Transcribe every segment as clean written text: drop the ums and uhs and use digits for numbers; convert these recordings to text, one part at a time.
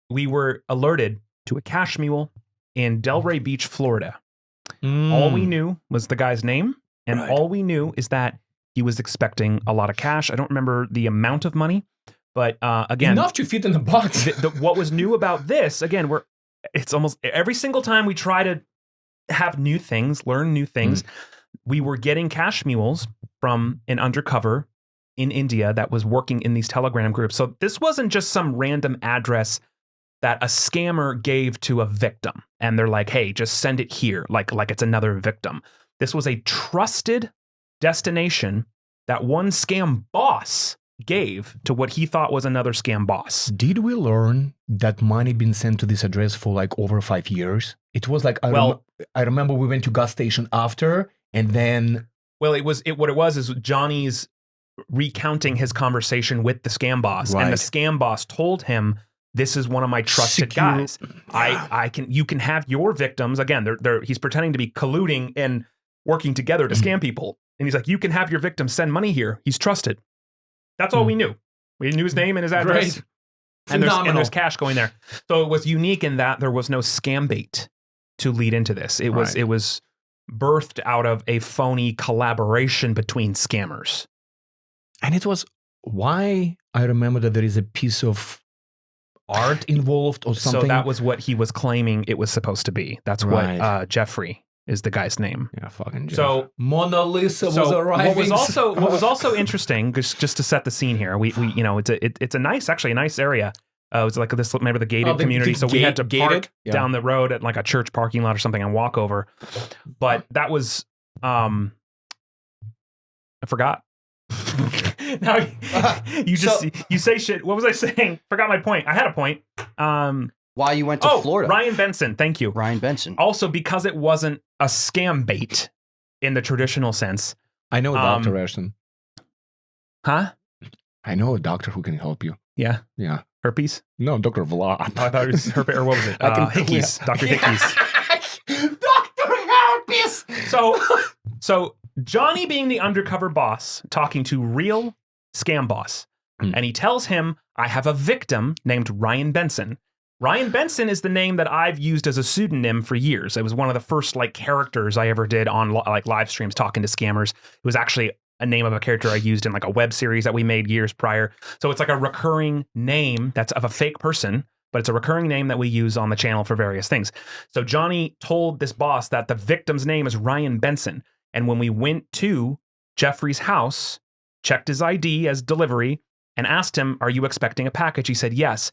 we were alerted to a cash mule in Delray Beach, Florida. All we knew was the guy's name, and all we knew is that he was expecting a lot of cash. I don't remember the amount of money, but again, enough to fit in the box. What was new about this, again, it's almost every single time we try to have new things, learn new things, we were getting cash mules from an undercover in India that was working in these Telegram groups. So this wasn't just some random address that a scammer gave to a victim and they're like, hey, just send it here, like it's another victim. This was a trusted destination that one scam boss gave to what he thought was another scam boss. Did we learn that money been sent to this address for like over 5 years? It was like, I remember we went to gas station after, and then... Well, what it was is Johnny's recounting his conversation with the scam boss, and the scam boss told him, this is one of my trusted guys. You can have your victims. Again, he's pretending to be colluding and working together to scam people. And he's like, you can have your victims send money here. He's trusted. That's all we knew. We knew his name and his address. And there's cash going there. So it was unique in that there was no scam bait to lead into this. It was birthed out of a phony collaboration between scammers. And it was why I remember that there is a piece of art involved or something. So that was what he was claiming it was supposed to be. That's what Jeffrey is the guy's name. Yeah, fucking Jeff. So Mona Lisa was arriving. What was also interesting, just to set the scene here, we it's a nice area. It was like this, maybe the gated community. So we had to park down the road at like a church parking lot or something and walk over. But that was, I forgot. Now you say shit. What was I saying? Forgot my point. I had a point. Why you went to Florida? Ryan Benson. Thank you. Ryan Benson. Also, because it wasn't a scam bait in the traditional sense. I know Dr. Ashton. Huh? I know a doctor who can help you. Yeah. Yeah. Herpes? No, Dr. Vlad. Oh, I thought it was herpes, or what was it? Hickeys. Dr. Hickeys. Dr. Herpes! So Johnny being the undercover boss, talking to real scam boss, and he tells him, I have a victim named Ryan Benson. Ryan Benson is the name that I've used as a pseudonym for years. It was one of the first like characters I ever did on like live streams talking to scammers. It was actually a name of a character I used in like a web series that we made years prior. So it's like a recurring name that's of a fake person, but it's a recurring name that we use on the channel for various things. So Johnny told this boss that the victim's name is Ryan Benson. And when we went to Jeffrey's house, checked his ID as delivery, and asked him, are you expecting a package? He said, yes.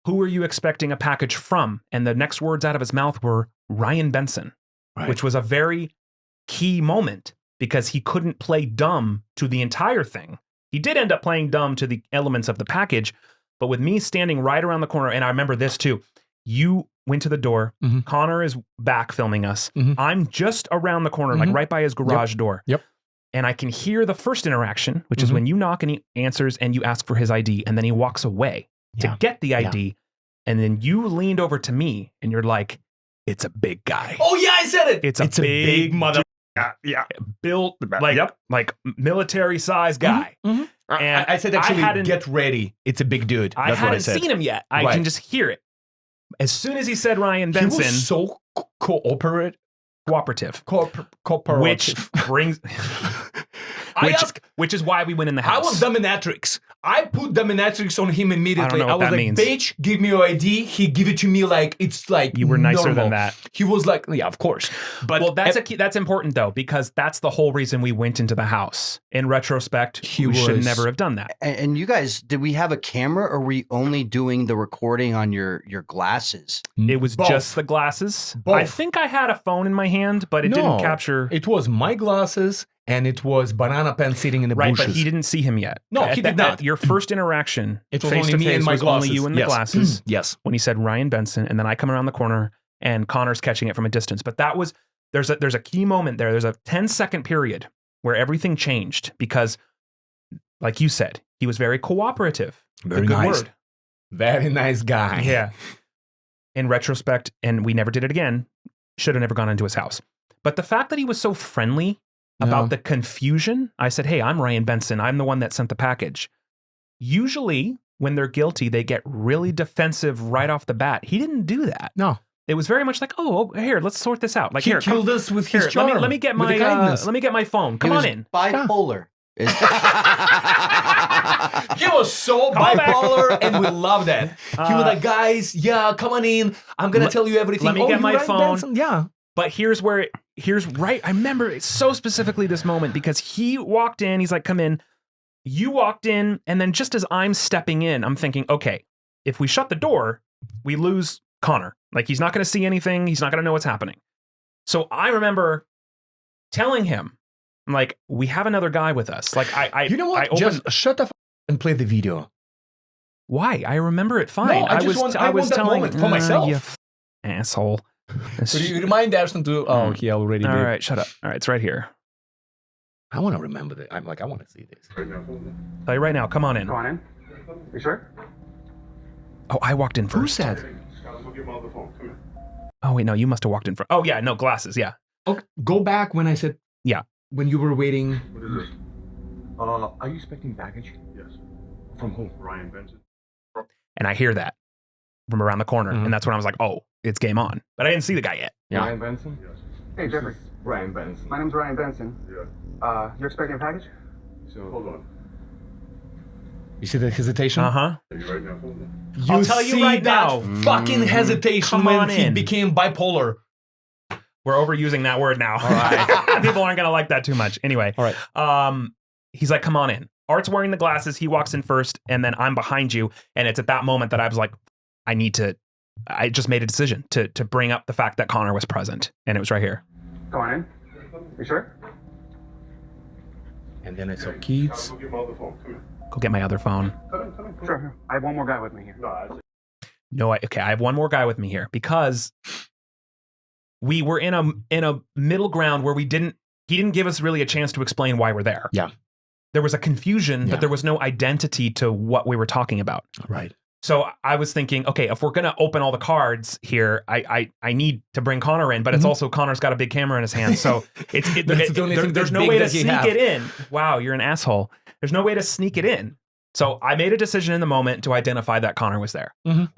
Who are you expecting a package from? And the next words out of his mouth were Ryan Benson, which was a very key moment because he couldn't play dumb to the entire thing. He did end up playing dumb to the elements of the package, but with me standing right around the corner, and I remember this too, you went to the door, Connor is back filming us, I'm just around the corner, like right by his garage door. Yep. And I can hear the first interaction, which is when you knock and he answers and you ask for his ID, and then he walks away to get the ID. And then you leaned over to me and you're like, it's a big guy. Oh yeah, I said it. It's a big mother. Yeah. Built like military size guy. And I said actually get ready. It's a big dude. That's I hadn't seen him yet. I can just hear it. As soon as he said Ryan Benson. He was so cooperative. Which brings... Which is why we went in the house. I was dominatrix. I put dominatrix on him immediately. I was like, means. Bitch, give me your ID. He give it to me like it's like you were nicer normal. than that. He was like, yeah, of course. But that's important though, because that's the whole reason we went into the house. In retrospect, we should never have done that. And you guys, did we have a camera, or were we only doing the recording on your glasses? It was just the glasses. Both. I think I had a phone in my hand, but it didn't capture. It was my glasses. And it was Banana Pen sitting in the bushes. Right, but he didn't see him yet. No, he did not. Your first interaction, it was only me and my glasses. Only you and the glasses. Yes. When he said Ryan Benson, and then I come around the corner, and Connor's catching it from a distance. But that was there's a key moment there. There's a 10-second period where everything changed because, like you said, he was very cooperative. Very nice. Word. Very nice guy. Yeah. In retrospect, and we never did it again. Should have never gone into his house. But the fact that he was so friendly about the confusion, I said, hey, I'm Ryan Benson. I'm the one that sent the package. Usually when they're guilty, they get really defensive right off the bat. He didn't do that. No. It was very much like, oh, here, let's sort this out. Like, He here, killed us with his charm. let me get with my the kindness. let me get my phone. Come He on was in. bipolar. He was so Come back. bipolar, and we loved that. He was like, guys, yeah, come on in. I'm going to tell you everything. let me get you my Ryan phone. Benson? Yeah. But here's right. I remember it so specifically this moment because he walked in. He's like, come in. You walked in. And then just as I'm stepping in, I'm thinking, okay, if we shut the door, we lose Connor. Like, he's not going to see anything. He's not going to know what's happening. So I remember telling him, I'm like, we have another guy with us. Like, You know what? Just shut the and play the video. Why? I remember it fine. No, I want that telling moment for myself. You asshole. So you remind Ashton to, oh, he already All did. right, shut up. All right, it's right here. I want to remember that. I'm like, I want to see this. Tell you right now, come on in. Go on in. You sure? Oh, I walked in first. Who said? Oh, wait, no, you must have walked in first. Oh, yeah, no, glasses, yeah. Okay, go back when I said, Yeah. when you were waiting. What is this? Are you expecting baggage? Yes. From who? Ryan Benson. And I hear that from around the corner, Mhm. and that's when I was like, oh, it's game on. But I didn't see the guy yet. Yeah. Ryan Benson? Yes. Hey, Jeffrey. Ryan Benson. My name's Ryan Benson. Yeah. You're expecting a package? So, hold on. You see the hesitation? Uh-huh. You right now? Hold on. You I'll tell you see right that now. fucking hesitation Come when on he in. became bipolar. We're overusing that word now. All right. People aren't going to like that too much. Anyway. All right. He's like, come on in. Art's wearing the glasses. He walks in first, and then I'm behind you. And it's at that moment that I was like, I just made a decision to bring up the fact that Connor was present. And it was right here. Go on in. You sure? And then I saw Keats. Go get my other phone. Come in. Go get my other phone. Come in. Sure. I have one more guy with me here. No, okay, I have one more guy with me here because we were in a middle ground where he didn't give us really a chance to explain why we're there. Yeah. There was a confusion, Yeah. but there was no identity to what we were talking about. Right. So I was thinking, okay, if we're gonna open all the cards here, I need to bring Connor in, but it's also Connor's got a big camera in his hand, so That's the only thing there's that's no big way to that you sneak have. it in. Wow, you're an asshole. There's no way to sneak it in. So I made a decision in the moment to identify that Connor was there. Mhm.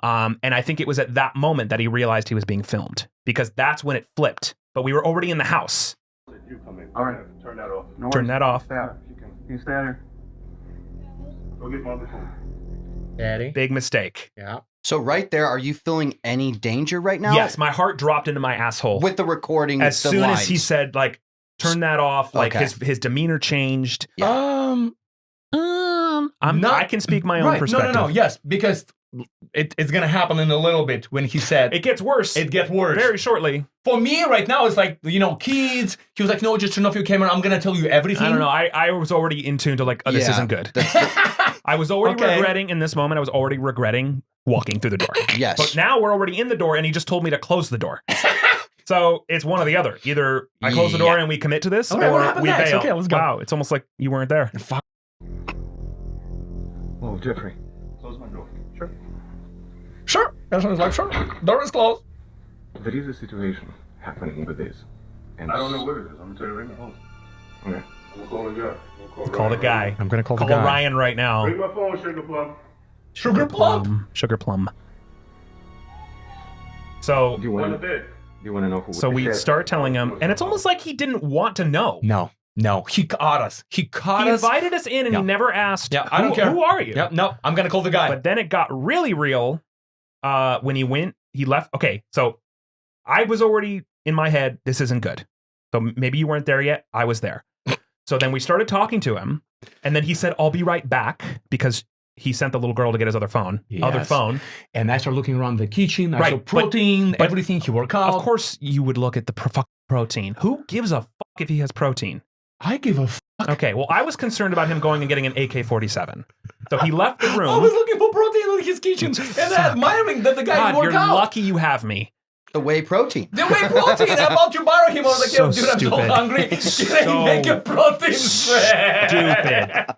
And I think it was at that moment that he realized he was being filmed because that's when it flipped. But we were already in the house. You come in. All right. Turn that off. No Turn worries. that off. Stay out. You stay out here. Go get my other phone. Daddy. Big mistake. Yeah. So right there, are you feeling any danger right now? Yes, my heart dropped into my asshole. With the recording, as the soon lines. as he said, like, turn that off, like Okay. his demeanor changed. Yeah. I can speak my own Right. perspective. No. Yes, because it's gonna happen in a little bit when he said It gets worse. it gets worse. very shortly. For me, right now, it's like, kids. He was like, no, just turn off your camera. I'm gonna tell you everything. I don't know. I was already in tune to like, oh, this Yeah. isn't good. I was already Okay. regretting in this moment. I was already regretting walking through the door. Yes. But now we're already in the door, and he just told me to close the door. So it's one or the other. Either I close the door Yeah. and we commit to this, Okay, what or happened we next? bail. Okay, let's go. Wow, it's almost like you weren't there. Oh, Jeffrey. Close my door. Sure. Sure. Ashton's like, sure. Door is closed. There is a situation happening with this. And I don't know what it is. I'm gonna tell you right now. Okay. I'm gonna call the guy. Call the guy. I'm gonna call Call the guy. Ryan right now. Bring my phone, Sugar Plum. Sugar plum. Sugar plum. So Do you want to know who? So we start telling him, and it's almost like he didn't want to know. No. He caught us. He He invited us in, and Yeah. he never asked, Yeah, I don't who, care. who are you? Yep. No, I'm gonna call the guy. But then it got really real when he left. Okay, so I was already in my head, this isn't good. So maybe you weren't there yet. I was there. So then we started talking to him, and then he said, I'll be right back, because he sent the little girl to get his other phone. Yes. And I started looking around the kitchen. I Right, saw but- protein, everything. He worked out. Of course you would look at the protein. Who gives a fuck if he has protein? I give a fuck. Okay, well, I was concerned about him going and getting an AK-47. So he left the room. I was looking for protein in his kitchen and admiring that the guy God, worked you're out. lucky you have me. The whey protein. The whey protein. I'm about to borrow him. I was like, So yo, dude, I'm stupid. so hungry. Can So I make a protein shake? Stupid.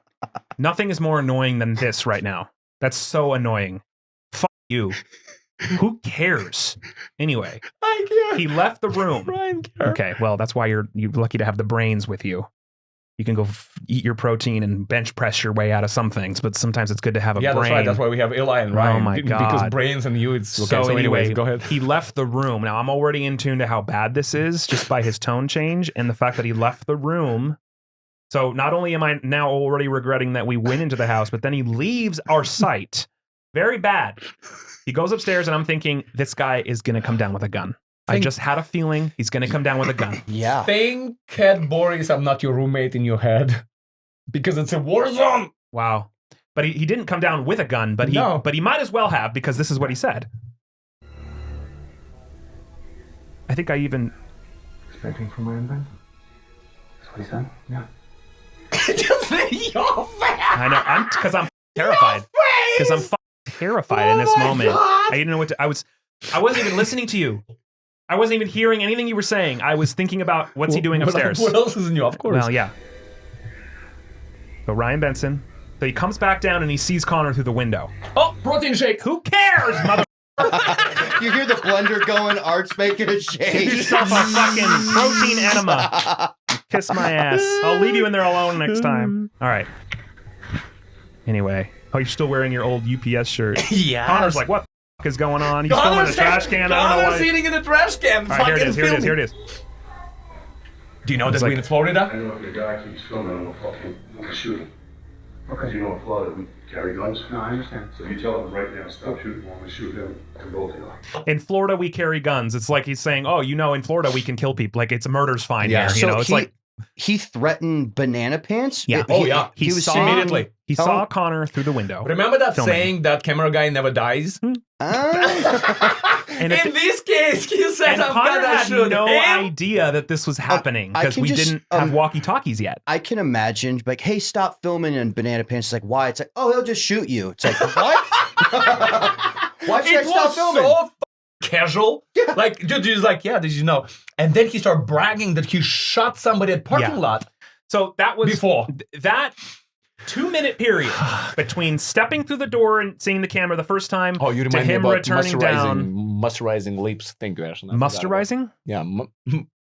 Nothing is more annoying than this right now. That's so annoying. Fuck you. Who cares? Anyway, I care. he left the room. Ryan care. Okay, well, that's why you're lucky to have the brains with you. You can go eat your protein and bench press your way out of some things, but sometimes it's good to have a brain. That's right. That's why we have Eli and Ryan. Oh my God. Because brains and you, it's okay. So anyway, go ahead. He left the room. Now, I'm already in tune to how bad this is just by his tone change and the fact that he left the room. So not only am I now already regretting that we went into the house, but then he leaves our sight. Very bad. He goes upstairs and I'm thinking, this guy is going to come down with a gun. I just had a feeling he's going to come down with a gun. Yeah. Thank God, Boris, I'm not your roommate in your head. Because it's a war zone. Wow. But he didn't come down with a gun, but he might as well have, because this is what he said. I think I even... Expecting from my invention. That's what he said? Yeah. Just your face. I know, because I'm terrified. Because I'm terrified in this moment. God. I didn't know what to... I wasn't even listening to you. I wasn't even hearing anything you were saying. I was thinking about what's he doing upstairs. What else is in you? Of course. Well, yeah. So Ryan Benson. So he comes back down and he sees Connor through the window. Oh, protein shake. Who cares, mother? You hear the blender going, Art's making a shake. Yourself a fucking protein enema. Kiss my ass. I'll leave you in there alone next time. All right. Anyway. Oh, you're still wearing your old UPS shirt. Yeah. Connor's like, what the fuck is going on? He's filming in the trash can. I don't know why. Eating in the trash can. All right, here it is. Do you know that we're in Florida? I know if the guy keeps filming, I'm gonna shoot him. Okay. You know in Florida, we carry guns? No, I understand. So you tell him right now, stop shooting, while we shoot him, and both of you. In Florida, we carry guns. It's like he's saying, oh, you know, in Florida, we can kill people. Like, it's murder's fine here. So You know, it's like... He threatened Banana Pants? Yeah. He was saw, immediately. He saw Connor through the window. Remember that filming. saying that camera guy never dies? And in this case, he said, and Connor had no idea that this was happening because we didn't have walkie-talkies yet. I can imagine, like, hey, stop filming, and Banana Pants is like, why? It's like, oh, he'll just shoot you. It's like, what? Why should I stop filming? So casual. Yeah. Like, dude, he's like, yeah, did you know? And then he started bragging that he shot somebody at parking lot. So that was before that 2-minute period between stepping through the door and seeing the camera the first time you remind to him me about returning down. Moisturizing lips. Thank you, Ashton. Moisturizing? Yeah.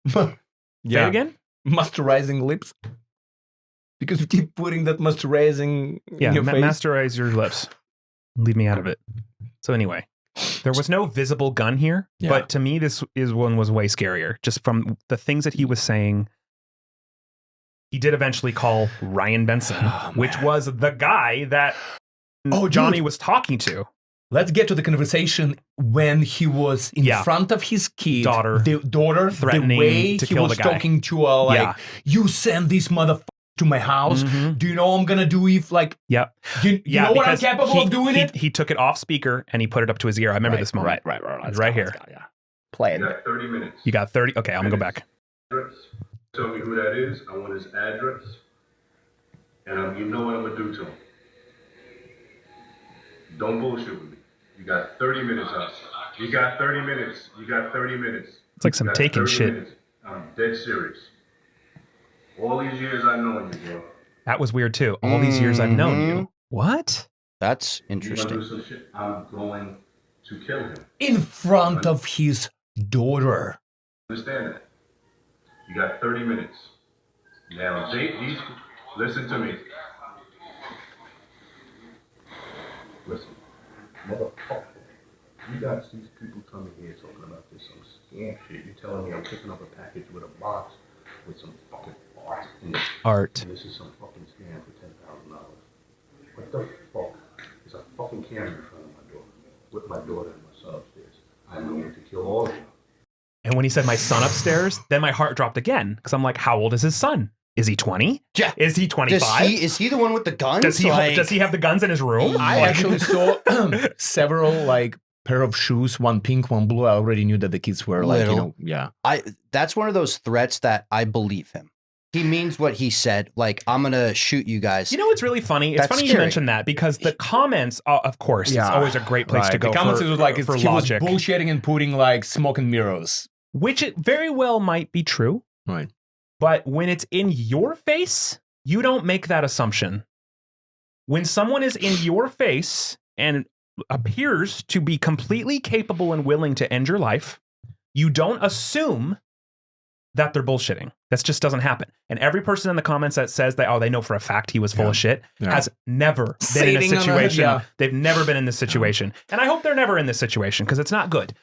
Say it again? Moisturizing lips. Because you keep putting that moisturizing in your face. Moisturize your lips. Leave me out of it. So anyway, there was no visible gun here, but to me, this one was way scarier. Just from the things that he was saying. He did eventually call Ryan Benson, which was the guy that Johnny was talking to. Let's get to the conversation when he was in front of his kid, the daughter, threatening the way to he kill was the guy. talking to her, like, you send this motherfucker to my house. Do you know what I'm gonna do if, like, you know what I'm capable of doing it? He took it off speaker and he put it up to his ear. I remember this moment. Right here. Play it. You got 30 minutes. You got 30. Okay, I'm gonna go back. Tell me who that is. I want his address. And you know what I'm going to do to him. Don't bullshit with me. You got 30 minutes out. You got 30 minutes. You got 30 minutes. It's like some taking shit. Minutes. I'm dead serious. All these years I've known you, bro. That was weird too. All these years I've known you. What? That's interesting. You want to do some shit? I'm going to kill him. In front of his daughter. Understand that? You got 30 minutes. Now, listen to me. Listen. Motherfucker. You got these people coming here talking about this some scam shit. You're telling me I'm picking up a package with a box with some fucking art in it. Art. And this is some fucking scam for $10,000. What the fuck? There's a fucking camera in front of my door. With my daughter and my son upstairs. I'm going to kill all of you. And when he said my son upstairs, then my heart dropped again. Because I'm like, how old is his son? Is he 20? Yeah. Is he 25? Is he the one with the guns? Does he have the guns in his room? I actually saw several, like, pair of shoes, one pink, one blue. I already knew that the kids were like, That's one of those threats that I believe him. He means what he said. Like, I'm going to shoot you guys. You know what's really funny? It's funny you mention that because the comments, of course, it's always a great place to go. The comments was like, for he logic. was bullshitting and putting, like, smoke and mirrors. Which it very well might be true. Right. But when it's in your face, you don't make that assumption. When someone is in your face and appears to be completely capable and willing to end your life, you don't assume that they're bullshitting. That just doesn't happen. And every person in the comments that says that, they know for a fact he was full of shit, has never been in a situation. They've never been in this situation. And I hope they're never in this situation because it's not good.